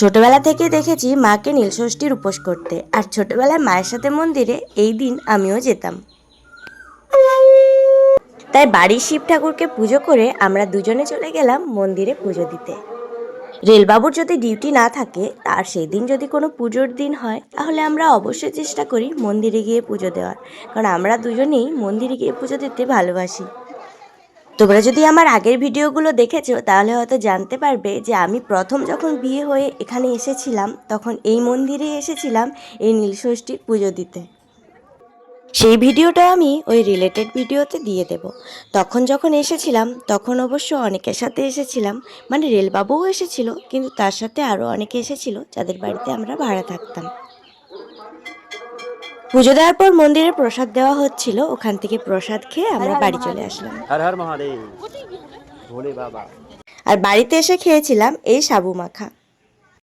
ছোটবেলা থেকে দেখেছি মাকে নীলষষ্ঠীর উপোস করতে, আর ছোটবেলায় মায়ের সাথে মন্দিরে এই দিন আমিও যেতাম। তাই বাড়ির শিব ঠাকুরকে পুজো করে আমরা দুজনে চলে গেলাম মন্দিরে পুজো দিতে। রেলবাবুর যদি ডিউটি না থাকে আর সেই দিন যদি কোনো পুজোর দিন হয়, তাহলে আমরা অবশ্যই চেষ্টা করি মন্দিরে গিয়ে পুজো দেওয়ার, কারণ আমরা দুজনেই মন্দিরে গিয়ে পুজো দিতে ভালোবাসি। তোমরা যদি আমার আগের ভিডিওগুলো দেখেছো তাহলে হয়তো জানতে পারবে যে আমি প্রথম যখন বিয়ে হয়ে এখানে এসেছিলাম তখন এই মন্দিরে এসেছিলাম এই নীলষষ্ঠীর পুজো দিতে। সেই ভিডিওটা আমি ওই রিলেটেড ভিডিওতে দিয়ে দেব। তখন যখন এসেছিলাম তখন অবশ্য অনেকের সাথে এসেছিলাম, মানে রেলবাবুও এসেছিল, কিন্তু তার সাথে আরও অনেকে এসেছিল যাদের বাড়িতে আমরা ভাড়া থাকতাম। পুজো দেওয়ার পর মন্দিরে প্রসাদ দেওয়া হচ্ছিল, ওখান থেকে প্রসাদ খেয়ে আমরা বাড়ি চলে আসলাম। হর হর মহাদেব, ভোলে বাবা। আর বাড়িতে এসে খেয়েছিলাম এই সাবু মাখা।